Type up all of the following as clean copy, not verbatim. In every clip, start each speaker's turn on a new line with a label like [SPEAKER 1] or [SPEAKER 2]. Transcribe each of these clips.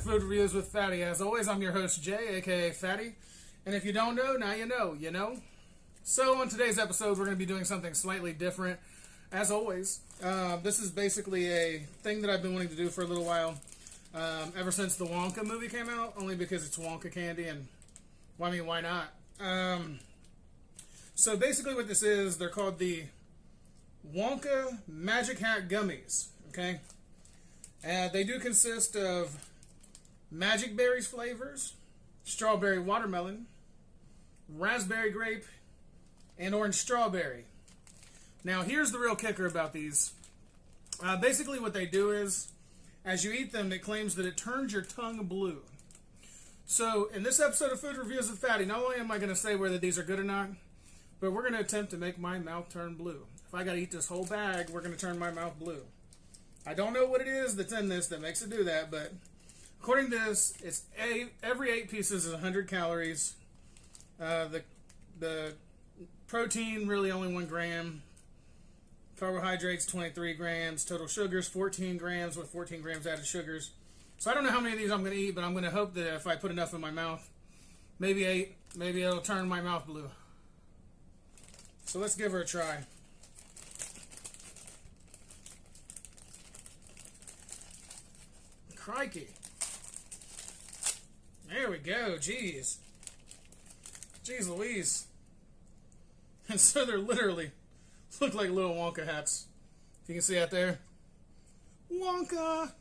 [SPEAKER 1] Food Reviews with Fatty. As always, I'm your host, Jay, aka Fatty. And if you don't know, now you know, you know? So, on today's episode, we're going to be doing something slightly different. As always, this is basically a thing that I've been wanting to do for a little while. Ever since the Wonka movie came out, only because it's Wonka candy, and, well, I mean, why not? So, basically what this is, they're called the Wonka Magic Hat Gummies, okay? They do consist of magic berries flavors, strawberry watermelon, raspberry grape, and orange strawberry. Now, here's the real kicker about these. Basically, what they do is, as you eat them, it claims that it turns your tongue blue. So, in this episode of Food Reviews with Fatty, not only am I going to say whether these are good or not, but we're going to attempt to make my mouth turn blue. If I got to eat this whole bag, we're going to turn my mouth blue. I don't know what it is that's in this that makes it do that, but according to this, it's every 8 pieces is 100 calories. The protein, really only 1 gram. Carbohydrates, 23 grams. Total sugars, 14 grams with 14 grams added sugars. So I don't know how many of these I'm going to eat, but I'm going to hope that if I put enough in my mouth, maybe 8, maybe it'll turn my mouth blue. So let's give her a try. Crikey. There we go. Jeez. Jeez Louise. And so they're literally look like little Wonka hats. If you can see out there. Wonka!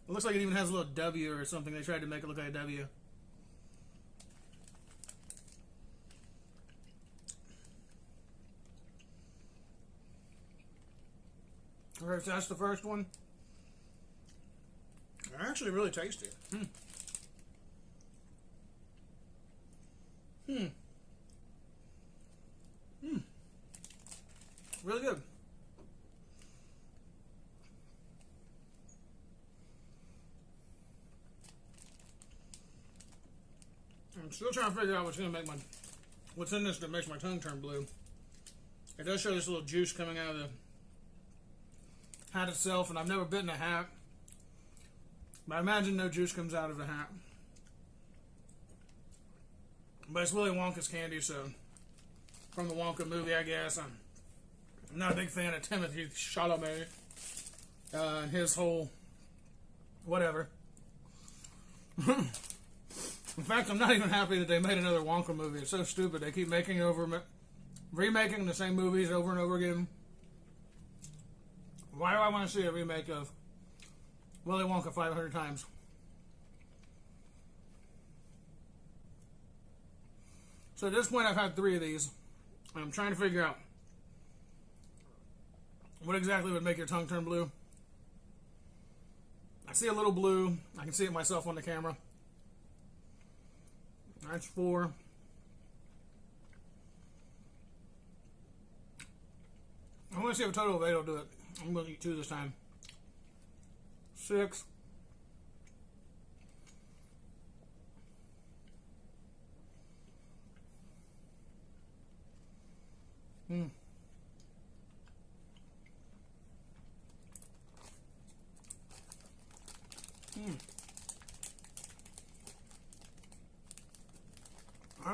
[SPEAKER 1] It looks like it even has a little W or something. They tried to make it look like a W. Alright, so that's the first one. They're actually really tasty. Really good. I'm still trying to figure out what's in this that makes my tongue turn blue. It does show this little juice coming out of the hat itself, and I've never bitten a hat. But I imagine no juice comes out of the hat. But it's Willy Wonka's candy, so from the Wonka movie, I guess. I'm not a big fan of Timothy Chalamet and his whole whatever. In fact, I'm not even happy that they made another Wonka movie. It's so stupid. They keep remaking the same movies over and over again. Why do I want to see a remake of Willy Wonka 500 times? So at this point, I've had 3 of these. And I'm trying to figure out what exactly would make your tongue turn blue. I see a little blue. I can see it myself on the camera. That's 4. I want to see if a total of 8 will do it. I'm going to eat 2 this time. 6. I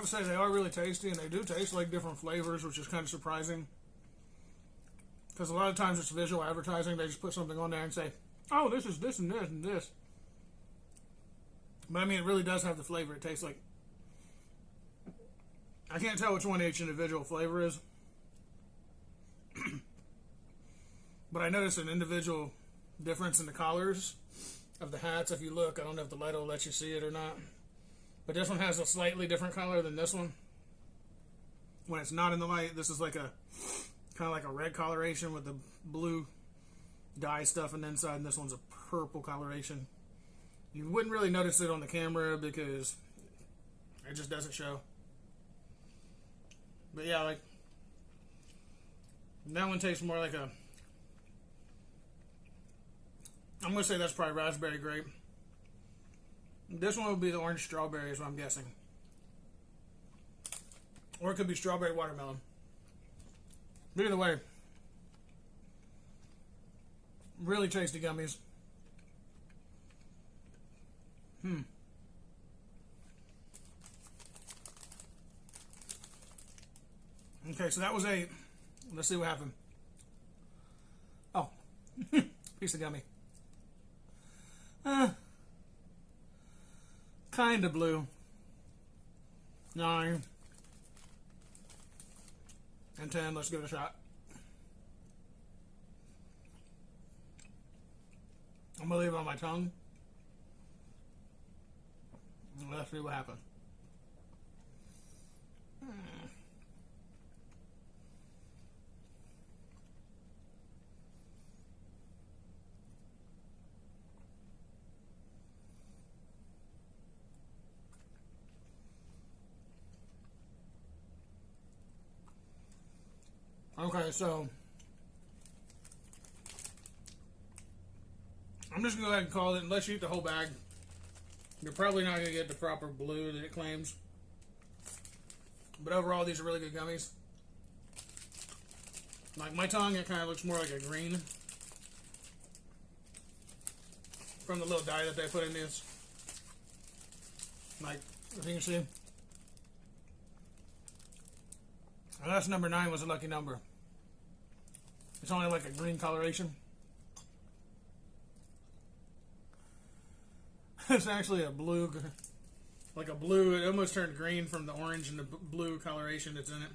[SPEAKER 1] would say they are really tasty, and they do taste like different flavors, which is kind of surprising. Because a lot of times it's visual advertising. They just put something on there and say, oh, this is this and this and this. But I mean, it really does have the flavor. It tastes like... I can't tell which one each individual flavor is. But I noticed an individual difference in the colors of the hats. If you look, I don't know if the light will let you see it or not. But this one has a slightly different color than this one. When it's not in the light, this is like a... kind of like a red coloration with the blue dye stuff on the inside, and this one's a purple coloration. You wouldn't really notice it on the camera because it just doesn't show. But yeah, like that one tastes more like a... I'm going to say that's probably raspberry grape. This one would be the orange strawberry is what I'm guessing. Or it could be strawberry watermelon. But either way, really tasty gummies. Okay, so that was 8. Let's see what happened. Oh, piece of gummy. Kind of blue. 9 and 10. Let's give it a shot. I'm gonna leave it on my tongue. Let's see what happens. Okay, so I'm just going to go ahead and call it. Unless you eat the whole bag, you're probably not going to get the proper blue that it claims. But overall, these are really good gummies. Like my tongue, it kind of looks more like a green from the little dye that they put in this. Like, if you can see. And that's number 9 was a lucky number. It's only like a green coloration. It's actually a blue, like a blue. It almost turned green from the orange and the blue coloration that's in it.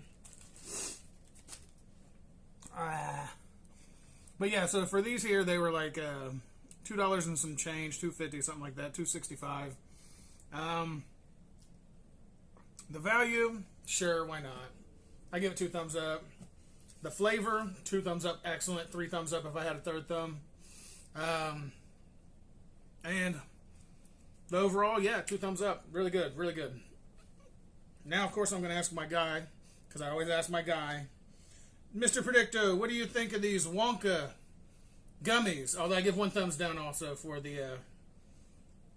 [SPEAKER 1] But yeah, so for these here, they were like $2 and some change, $2.50, something like that, $2.65. The value, sure, why not? I give it 2 thumbs up. The flavor, 2 thumbs up, excellent. 3 thumbs up if I had a third thumb. And the overall, yeah, 2 thumbs up. Really good, really good. Now, of course, I'm going to ask my guy, because I always ask my guy, Mr. Predicto, what do you think of these Wonka gummies? Although I give 1 thumbs down also for the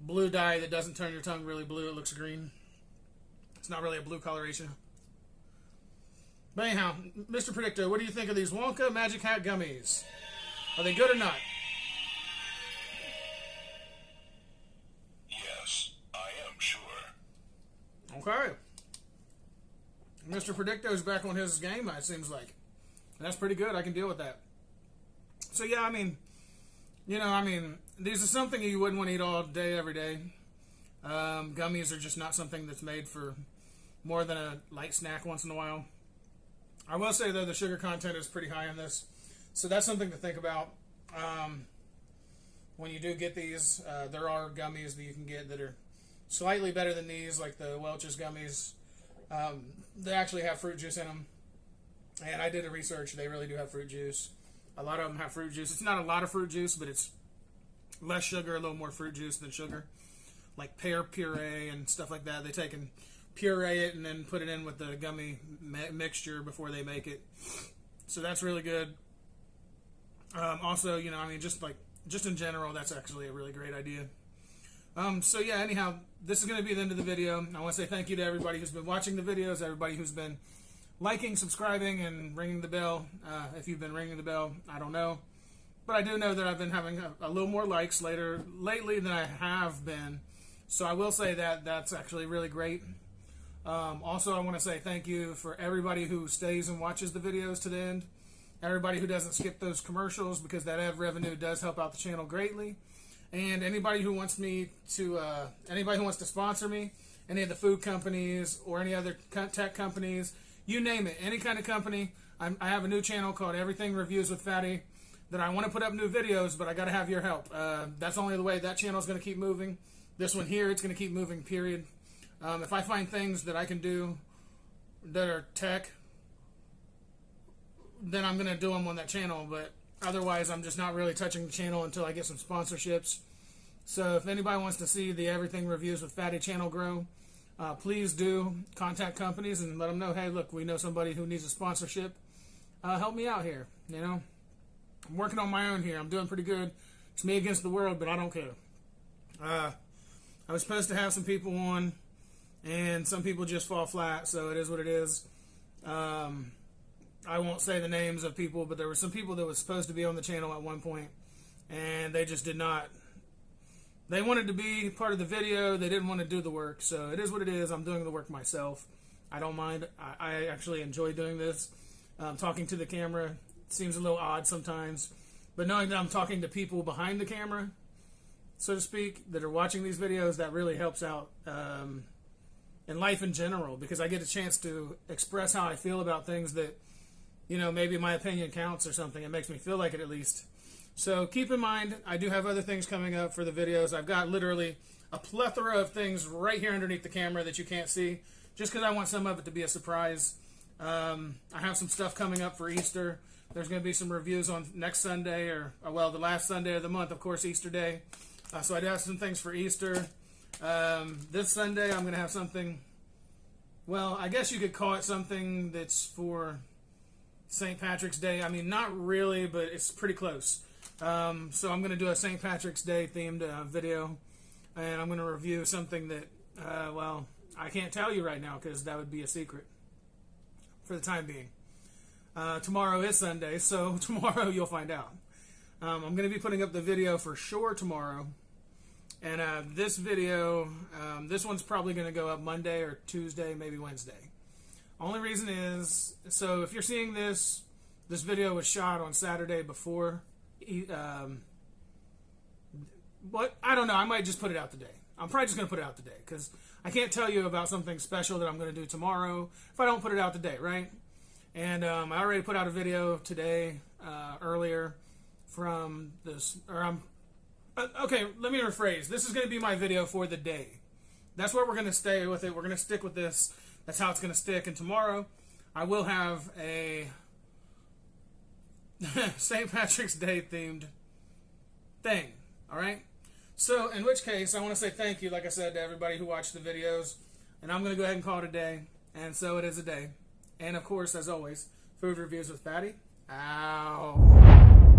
[SPEAKER 1] blue dye that doesn't turn your tongue really blue. It looks green. It's not really a blue coloration. But anyhow, Mr. Predicto, what do you think of these Wonka Magic Hat Gummies? Are they good or not?
[SPEAKER 2] Yes, I am sure.
[SPEAKER 1] Okay. Mr. Predicto's back on his game, it seems like. And that's pretty good. I can deal with that. So, yeah, I mean, these are something you wouldn't want to eat all day, every day. Gummies are just not something that's made for more than a light snack once in a while. I will say, though, the sugar content is pretty high in this. So that's something to think about. When you do get these, there are gummies that you can get that are slightly better than these, like the Welch's gummies. They actually have fruit juice in them. And I did a research. They really do have fruit juice. A lot of them have fruit juice. It's not a lot of fruit juice, but it's less sugar, a little more fruit juice than sugar. Like pear puree and stuff like that. They take and puree it and then put it in with the gummy mixture before they make it. So that's really good. Also, just in general, that's actually a really great idea. So yeah, anyhow, this is going to be the end of the video. I want to say thank you to everybody who's been watching the videos, everybody who's been liking, subscribing, and ringing the bell. If you've been ringing the bell, I don't know. But I do know that I've been having a little more likes lately than I have been. So I will say that that's actually really great. Also, I want to say thank you for everybody who stays and watches the videos to the end. Everybody who doesn't skip those commercials, because that ad revenue does help out the channel greatly. And anybody who wants to sponsor me, any of the food companies or any other tech companies, you name it, any kind of company. I have a new channel called Everything Reviews with Fatty that I want to put up new videos, but I got to have your help. That's only the way that channel is going to keep moving. This one here, it's going to keep moving, period. If I find things that I can do that are tech, then I'm going to do them on that channel. But otherwise, I'm just not really touching the channel until I get some sponsorships. So if anybody wants to see the Everything Reviews with Fatty channel grow, please do contact companies and let them know, hey, look, we know somebody who needs a sponsorship. Help me out here, I'm working on my own here. I'm doing pretty good. It's me against the world, but I don't care. I was supposed to have some people on, and some people just fall flat, so it is what it is. I won't say the names of people, but there were some people that were supposed to be on the channel at one point, and they just did not they wanted to be part of the video. They didn't want to do the work, so it is what it is. I'm doing the work myself. I don't mind. I actually enjoy doing this. Talking to the camera seems a little odd sometimes, but knowing that I'm talking to people behind the camera, so to speak, that are watching these videos, that really helps out in life in general, because I get a chance to express how I feel about things that, you know, maybe my opinion counts or something. It makes me feel like it, at least. So keep in mind, I do have other things coming up for the videos. I've got literally a plethora of things right here underneath the camera that you can't see, just because I want some of it to be a surprise. I have some stuff coming up for Easter. There's going to be some reviews on next Sunday, or well, the last Sunday of the month, of course, Easter Day. So I do have some things for Easter. This Sunday, I'm going to have something, well, I guess you could call it something that's for St. Patrick's Day. I mean, not really, but it's pretty close. So I'm going to do a St. Patrick's Day themed video, and I'm going to review something that, well, I can't tell you right now because that would be a secret for the time being. Tomorrow is Sunday, so tomorrow you'll find out. I'm going to be putting up the video for sure tomorrow, and this video, this one's probably going to go up Monday or Tuesday, maybe Wednesday. Only reason is, so if you're seeing this video was shot on Saturday before. But I don't know. I might just put it out today. I'm probably just going to put it out today because I can't tell you about something special that I'm going to do tomorrow if I don't put it out today, right? And I already put out a video today, earlier, from this. Okay, let me rephrase. This is going to be my video for the day. That's where we're going to stay with it. We're going to stick with this. That's how it's going to stick. And tomorrow, I will have a St. Patrick's Day themed thing. All right? So, in which case, I want to say thank you, like I said, to everybody who watched the videos. And I'm going to go ahead and call it a day. And so it is a day. And, of course, as always, food reviews with Fatty. Ow.